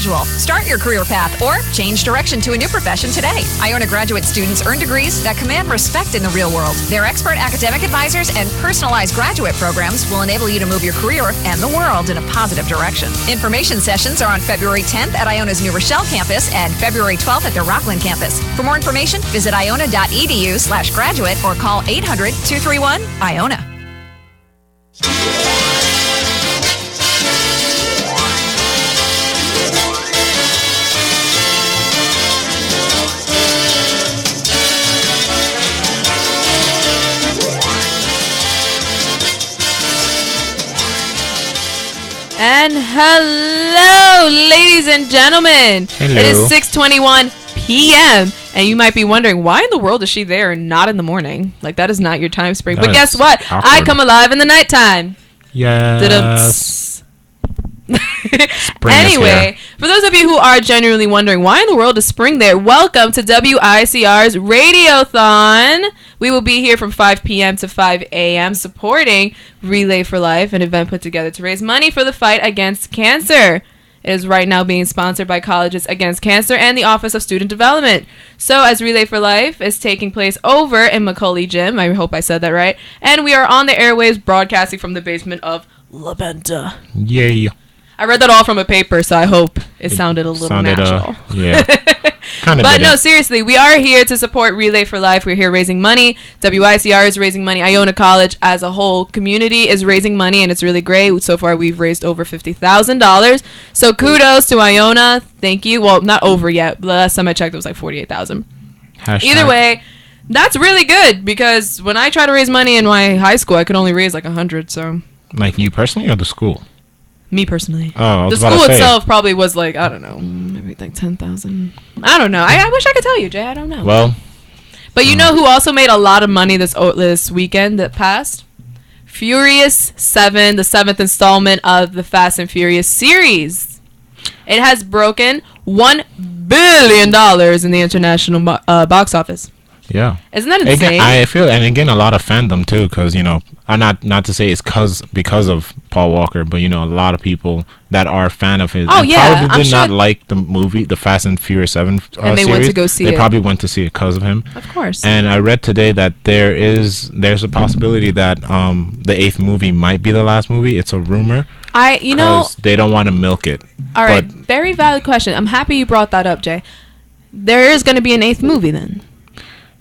casual. Start your career path or change direction to a new profession today. Iona graduate students earn degrees that command respect in the real world. Their expert academic advisors and personalized graduate programs will enable you to move your career and the world in a positive direction. Information sessions are on February 10th at Iona's New Rochelle campus and February 12th at their Rockland campus. For more information, visit iona.edu/graduate or call 800-231-IONA. And hello, ladies and gentlemen. Hello. It is 6:21 p.m. And you might be wondering, why in the world is she there and not in the morning? Like, that is not your time spring. But guess what? Awkward. I come alive in the nighttime. Yes. Anyway, for those of you who are genuinely wondering, why in the world is spring there? Welcome to WICR's Radiothon. We will be here from 5 p.m. to 5 a.m. supporting Relay for Life, an event put together to raise money for the fight against cancer. It is right now being sponsored by Colleges Against Cancer and the Office of Student Development. So as Relay for Life is taking place over in Macaulay Gym, I hope I said that right, and we are on the airwaves broadcasting from the basement of La Venta. Yay. I read that all from a paper, so I hope it sounded a little natural. Yeah. Kind of. But no, seriously, we are here to support Relay for Life. We're here raising money. WICR is raising money. Iona College as a whole community is raising money, and it's really great. So far, we've raised over $50,000. So kudos to Iona. Thank you. Well, not over yet. The last time I checked, it was like $48,000. Either way, that's really good because when I try to raise money in my high school, I could only raise like 100. So. Like you personally or the school? Me personally. Oh, the school itself probably was like, I don't know, maybe like 10,000. I don't know. I wish I could tell you, Jay. I don't know. Well. But you know who also made a lot of money this weekend that passed? Furious 7, the 7th installment of the Fast and Furious series. It has broken $1 billion in the international box office. Yeah. Isn't that insane? Again, I feel, and again, a lot of fandom too, because I'm not to say it's because of Paul Walker, but a lot of people that are a fan of his. Oh yeah, probably did not like the movie, the Fast and Furious 7 and they series. went to go see it. They probably went to see it because of him. Of course. And I read today that there's a possibility that the 8th movie might be the last movie. It's a rumor. Because they don't want to milk it. All right, very valid question. I'm happy you brought that up, Jay. There is going to be an 8th movie then.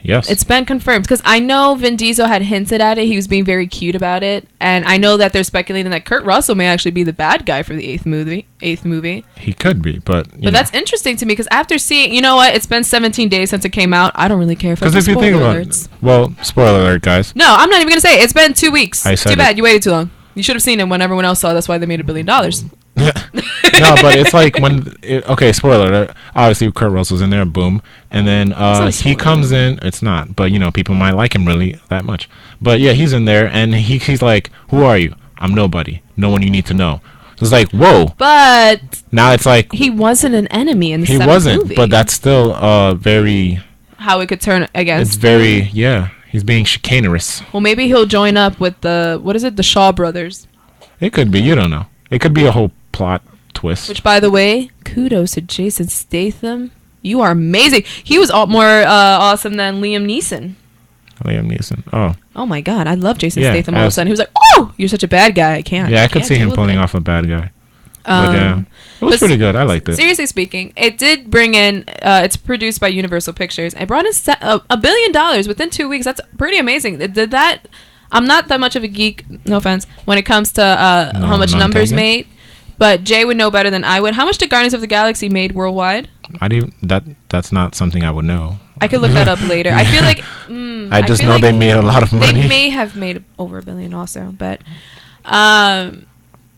Yes. It's been confirmed because I know Vin Diesel had hinted at it. He was being very cute about it. And I know that they're speculating that Kurt Russell may actually be the bad guy for the 8th movie. He could be, but that's interesting to me because after seeing, it's been 17 days since it came out. I don't really care if it's if you think about alerts. Well, spoiler alert, guys. No, I'm not even going to say it. It's been 2 weeks. I said Too bad. You waited too long. You should have seen it when everyone else saw it. That's why they made $1 billion. No, but it's like okay, spoiler alert. Obviously, Kurt Russell's in there, boom, and then he comes in. It's not, but people might like him really that much. But yeah, he's in there, and he's like, "Who are you? I'm nobody. No one you need to know." So it's like, whoa. But now it's like he wasn't an enemy in the he 7th wasn't, movie. but that's still very. How it could turn against. It's very He's being chicanerous. Well, maybe he'll join up with the Shaw brothers. It could be. You don't know. It could be a whole plot twist. Which, by the way, kudos to Jason Statham. You are amazing. He was more awesome than Liam Neeson. Oh my God, I love Jason Statham. All of a sudden, he was like, "Oh, you're such a bad guy. I can't." Yeah, I could see him pulling off a bad guy. But yeah, it was pretty good. I liked it. Seriously speaking, it did bring in. It's produced by Universal Pictures. It brought in $1 billion within 2 weeks. That's pretty amazing. It did that. I'm not that much of a geek, no offense, when it comes to how much numbers made. But Jay would know better than I would. How much did Guardians of the Galaxy made worldwide? That's not something I would know. I could look that up later. I feel like I just know they made a lot of money. They may have made over $1 billion also, but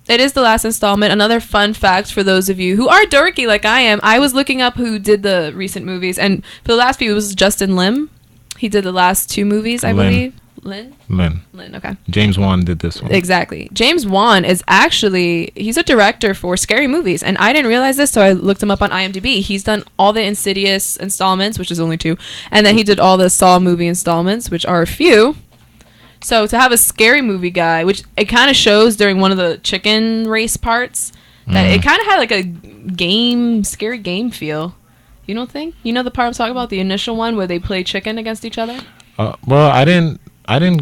it is the last installment. Another fun fact for those of you who are dorky like I am. I was looking up who did the recent movies, and for the last few it was Justin Lim. He did the last 2 movies, I believe. Lin, okay. James Wan did this one. Exactly. James Wan is he's a director for scary movies, and I didn't realize this, so I looked him up on IMDb. He's done all the Insidious installments, which is only 2, and then he did all the Saw movie installments, which are a few. So to have a scary movie guy, which it kind of shows during one of the chicken race parts, that it kind of had like a scary game feel. You don't think? You know the part I'm talking about, the initial one where they play chicken against each other? Well, I didn't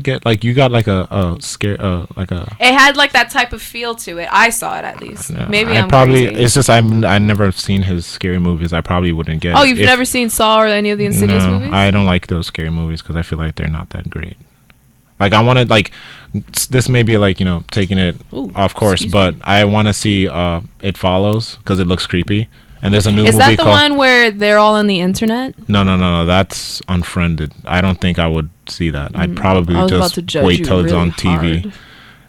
get like, you got like a scare like a. It had like that type of feel to it. I saw it at least. No, Maybe I I'm probably crazy. it's just I never seen his scary movies. I probably wouldn't get. Oh, it you've if- never seen Saw or any of the Insidious No, movies? I don't like those scary movies because I feel like they're not that great. Like I want to like this may be like, you know, taking it Ooh, off course, excuse but I want to see It Follows because it looks creepy. And there's a new Is movie that the called one where they're all on the internet? No, that's Unfriended. I don't think I would see that. I'd probably I was about just to judge wait you till it's really on TV. hard.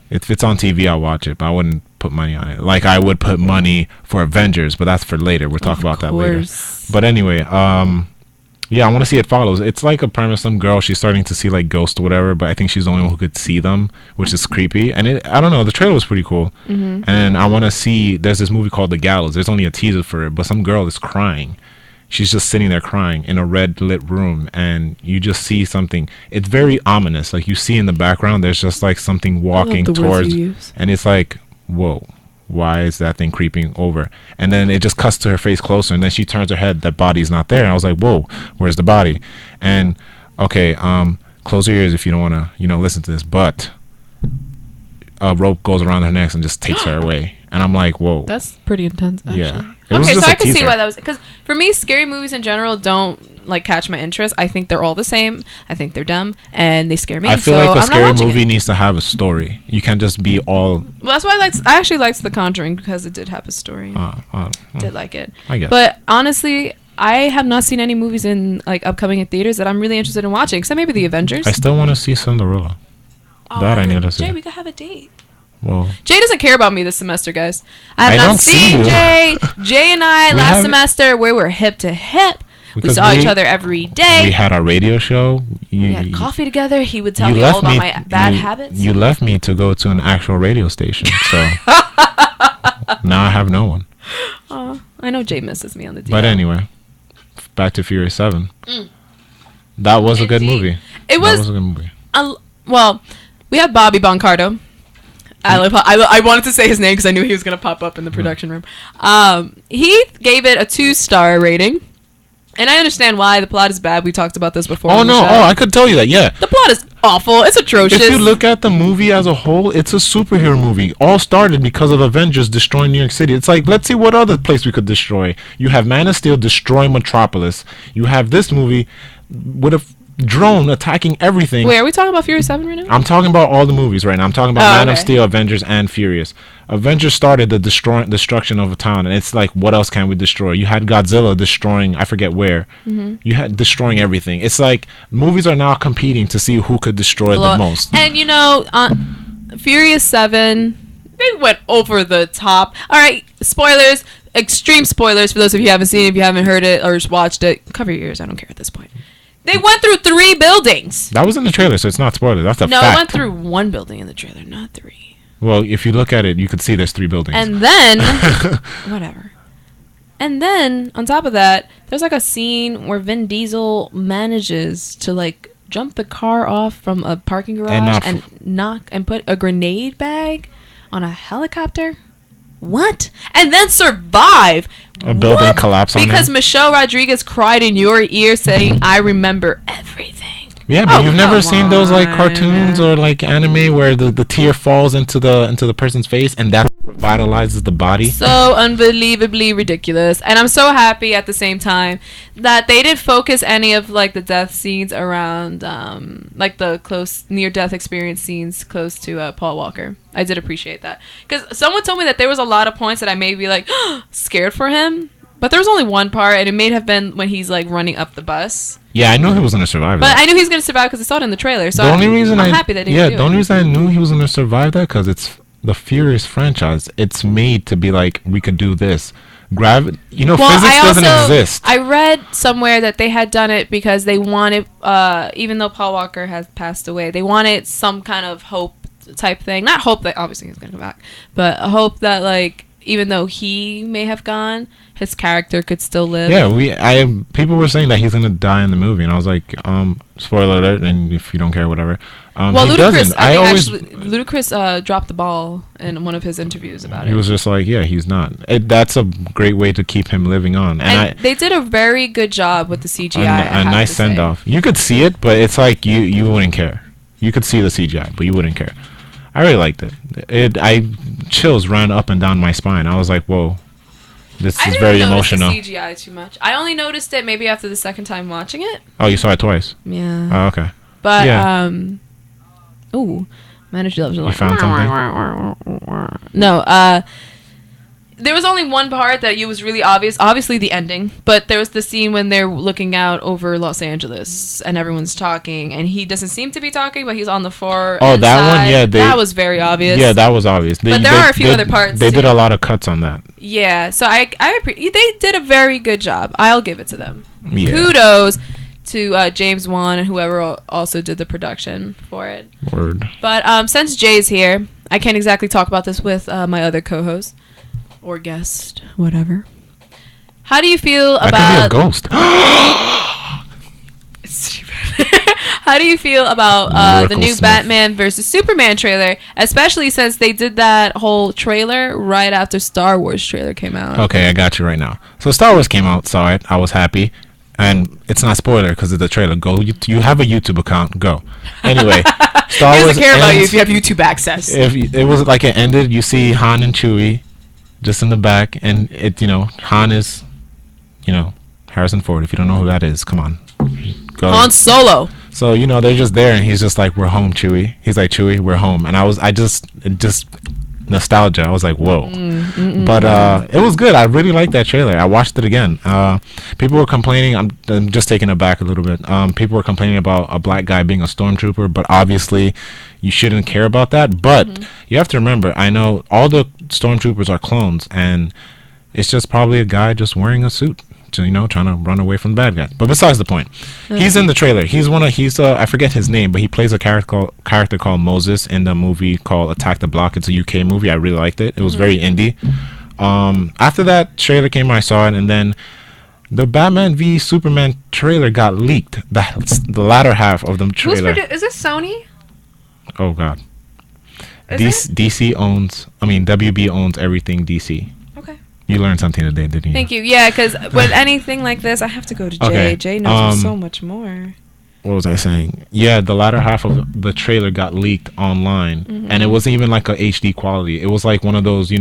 If it's on TV, I'll watch it, but I wouldn't put money on it. Like I would put money for Avengers, but that's for later. We'll talk about that later. course. But anyway, yeah, I want to see It Follows. It's like a premise, some girl, she's starting to see like ghosts or whatever, but I think she's the only one who could see them, which is creepy. And I don't know, the trailer was pretty cool. And I want to see, there's this movie called The Gallows. There's only a teaser for it, but some girl is crying. She's just sitting there crying in a red lit room, and you just see something. It's very ominous. Like you see in the background, there's just like something walking the words towards, you use. and it's like, whoa. Why is that thing creeping over? And then it just cuts to her face closer, and then she turns her head. That body's not there. And I was like, whoa, where's the body? And okay, close your ears if you don't want to, you know, listen to this. But a rope goes around her neck and just takes her away. And I'm like, whoa. That's pretty intense, actually. Yeah. It was Okay, just so a I can see teaser. why that was, because for me, scary movies in general don't like catch my interest. I think they're all the same. I think they're dumb and they scare me. I feel so like a I'm not scary watching movie it. needs to have a story. You can't just be all. Well, that's why I actually liked The Conjuring, because it did have a story. Did like it. I guess. But honestly, I have not seen any movies in like upcoming in theaters that I'm really interested in watching, except maybe The Avengers. I still want to see Cinderella. That I need to see. Jay, we could have a date. Well, Jay doesn't care about me this semester, guys. I have I not don't see seen you. Jay. Jay and I We last haven't- semester we were hip to hip. We Because saw each we- other every day. we had our radio show. We had coffee together. He would tell me all left about my bad habits. You left me to go to an actual radio station, so now I have no one. I know Jay misses me on the deal. But anyway, back to Fury 7. That was a good Indeed. movie. It That was was a good movie. well, we have Bobby Boncardo. I wanted to say his name because I knew he was going to pop up in the production room. He gave it a 2-star rating. And I understand why. The plot is bad. We talked about this before. Oh on the no! show. Oh, I could tell you that. Yeah. The plot is awful. It's atrocious. If you look at the movie as a whole, it's a superhero movie. All started because of Avengers destroying New York City. It's like, let's see what other place we could destroy. You have Man of Steel destroy Metropolis. You have this movie with a drone attacking everything. Wait, are we talking about Fury 7 right now? I'm talking about all the movies right now. I'm talking about Oh, Man of okay. Steel, Avengers, and Furious. Avengers started the destruction of a town, and it's like, what else can we destroy? You had Godzilla destroying, I forget where. You had destroying everything. It's like movies are now competing to see who could destroy the most. And you know, Furious 7, they went over the top. All right, spoilers, extreme spoilers for those of you who haven't seen it, if you haven't heard it or watched it. Cover your ears, I don't care at this point. They went through 3 buildings. That was in the trailer, so it's not spoiler. That's a No, fact. it went through 1 building in the trailer, not 3. Well, if you look at it, you could see there's 3 buildings. And then, whatever. And then, on top of that, there's like a scene where Vin Diesel manages to like jump the car off from a parking garage not and put a grenade bag on a helicopter. What? And then survive. A building What? collapse on Because him? Michelle Rodriguez cried in your ear saying, "I remember everything." Yeah, but Oh, you've never come seen those like on. cartoons or like anime where the tear falls into the person's face and that revitalizes the body. So unbelievably ridiculous. And I'm so happy at the same time that they didn't focus any of like the death scenes around like the close near death experience scenes close to Paul Walker. I did appreciate that, because someone told me that there was a lot of points that I may be like scared for him, but there was only one part, and it may have been when he's like running up the bus. Yeah, I knew he was gonna survive But that. I knew he was going to survive because I saw it in the trailer. So The only reason I'm happy that he yeah, didn't the do only it. reason I knew he was gonna survive that because it's the Furious franchise. It's made to be like, we could do this. Physics doesn't exist. I read somewhere that they had done it because they wanted, even though Paul Walker has passed away, they wanted some kind of hope type thing. Not hope that obviously he's going to come back, but a hope that like even though he may have gone, his character could still live. Yeah, people were saying that he's gonna die in the movie, and I was like, spoiler alert, and if you don't care, whatever. Well, Ludacris dropped the ball in one of his interviews about it. He was just like, yeah, he's not. That's a great way to keep him living on. And they did a very good job with the CGI. A nice send off. You could see it, but it's like you wouldn't care. You could see the CGI, but you wouldn't care. I really liked it. Chills ran up and down my spine. I was like, whoa. This is very emotional. I didn't notice the CGI too much. I only noticed it maybe after the second time watching it. Oh, you saw it twice? Yeah. Oh, okay. But, ooh. Managed to You found something? No, there was only one part that was really obvious. Obviously, the ending. But there was the scene when they're looking out over Los Angeles and everyone's talking, and he doesn't seem to be talking, but he's on the far. Oh, that side. one, yeah. That was very obvious. Yeah, that was obvious. But there are a few other parts. They did a lot of cuts on that. Yeah, so they did a very good job. I'll give it to them. Yeah. Kudos to James Wan and whoever also did the production for it. Word. But since Jay's here, I can't exactly talk about this with my other co-host or guest, whatever. How do you feel about... That could be a ghost. How do you feel about the new Batman versus Superman trailer, especially since they did that whole trailer right after Star Wars trailer came out? Okay, I got you right now. So Star Wars came out, saw it, I was happy. And it's not spoiler because it's a trailer. Go, you have a YouTube account. Go. Anyway, Star Wars. He doesn't care about you if you have YouTube access. If it was like it ended, you see Han and Chewie just in the back, and Han is, Harrison Ford. If you don't know who that is, come on, go. Han Solo. So they're just there, and he's just like, "We're home, Chewie." He's like, "Chewie, we're home," and it just nostalgia. I was like, whoa. But it was good. I really liked that trailer. I watched it again. People were complaining. I'm just taking it back a little bit. People were complaining about a black guy being a stormtrooper, but obviously you shouldn't care about that. But you have to remember, I know all the stormtroopers are clones, and it's just probably a guy just wearing a suit, trying to run away from the bad guy. But besides the point, he's in the trailer. He's I forget his name, but he plays a character called Moses in the movie called Attack the Block. It's a UK movie. I really liked it. It was very indie. After that trailer came, I saw it, and then the Batman v Superman trailer got leaked. The latter half of the trailer. Is this Sony? Oh God. WB owns everything DC. Okay. You learned something today, didn't you? Thank you. Yeah, because with anything like this, I have to go to Jay. Okay. Jay knows so much more. What was I saying? Yeah, the latter half of the trailer got leaked online, and it wasn't even like a HD quality. It was like one of those,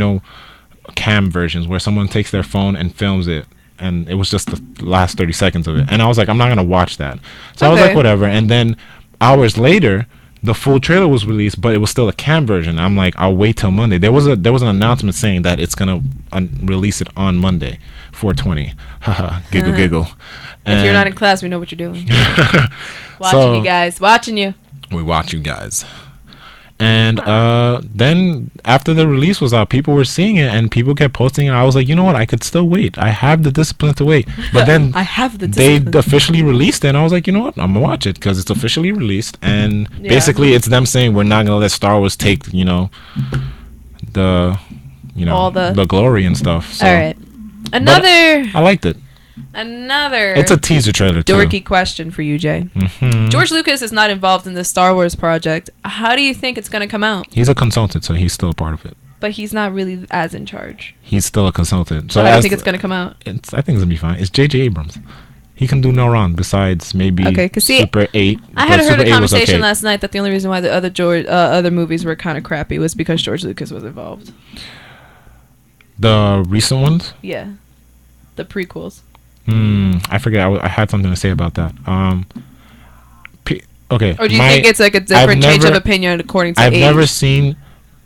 cam versions where someone takes their phone and films it, and it was just the last 30 seconds of it. And I was like, I'm not gonna watch that. So I was like, whatever. And then hours later, the full trailer was released, but it was still a cam version. I'm like, I'll wait till Monday. There was an announcement saying that it's gonna release it on Monday, 4/20. Haha, giggle. And if you're not in class, we know what you're doing. Watching you guys. Watching you. We watch you guys. And then after the release was out, people were seeing it, and people kept posting it. I was like, you know what? I could still wait. I have the discipline to wait. But then they officially released it, and I was like, you know what? I'm going to watch it because it's officially released. And basically, it's them saying we're not going to let Star Wars take, the glory and stuff. So. All right. I liked it. It's a teaser trailer too. Dorky question for you, Jay. George Lucas is not involved in the Star Wars project. How do you think it's going to come out? He's a consultant, so he's still a part of it. But he's not really as in charge. He's still a consultant. So how do you think it's going to come out? I think it's going to be fine. It's J.J. Abrams. He can do no wrong besides maybe Super 8. I had heard a conversation last night that the only reason why the other movies were kind of crappy was because George Lucas was involved. The recent ones? Yeah. The prequels. I forget. I had something to say about that. Okay. Or do you think it's like a different change of opinion according to age? I've never seen.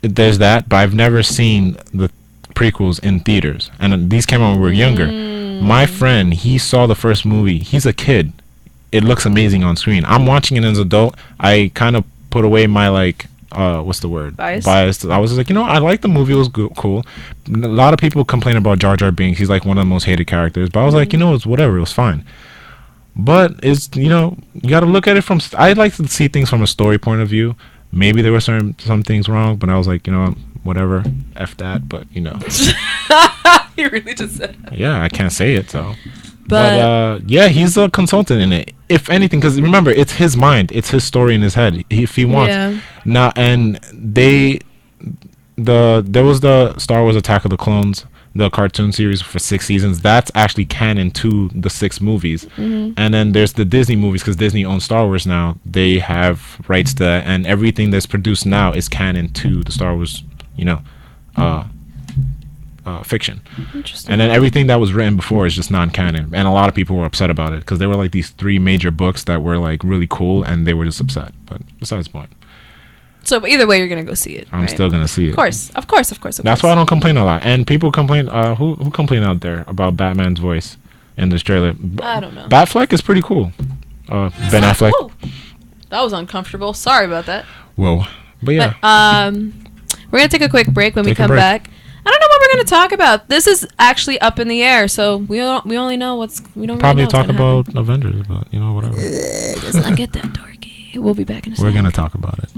There's that, but I've never seen the prequels in theaters, and these came out when we were younger. My friend, he saw the first movie. He's a kid. It looks amazing on screen. I'm watching it as an adult. I kind of put away my what's the word? Bias. I was just like, I like the movie. It was cool. A lot of people complain about Jar Jar Binks. He's like one of the most hated characters. But I was like, it's whatever. It was fine. But it's, you got to look at it from... I like to see things from a story point of view. Maybe there were some things wrong, but I was like, whatever. F that, but, You really just said that. Yeah, I can't say it, so. But yeah, he's a consultant in it. If anything, because remember, it's his mind, it's his story in his head. If he wants, and there was the Star Wars Attack of the Clones, the cartoon series for 6 seasons. That's actually canon to the 6 movies. And then there's the Disney movies, because Disney owns Star Wars now. They have rights to that, and everything that's produced now is canon to the Star Wars, fiction. Interesting. And then everything that was written before is just non-canon, and a lot of people were upset about it because there were like these 3 major books that were like really cool, and they were just upset. But besides the point. So either way, you're gonna go see it. I'm still gonna see it. Of course. That's why I don't complain a lot. And people complain. Who complain out there about Batman's voice in this trailer? I don't know. Batfleck is pretty cool. Ben Affleck. Whoa. That was uncomfortable. Sorry about that. Whoa. But yeah. We're gonna take a quick break. When we come back, I don't know what we're gonna talk about. This is actually up in the air, so we only know we don't probably really know talk about Avengers, but whatever. Let's not get that dorky. We'll be back in a second. We're gonna talk about it.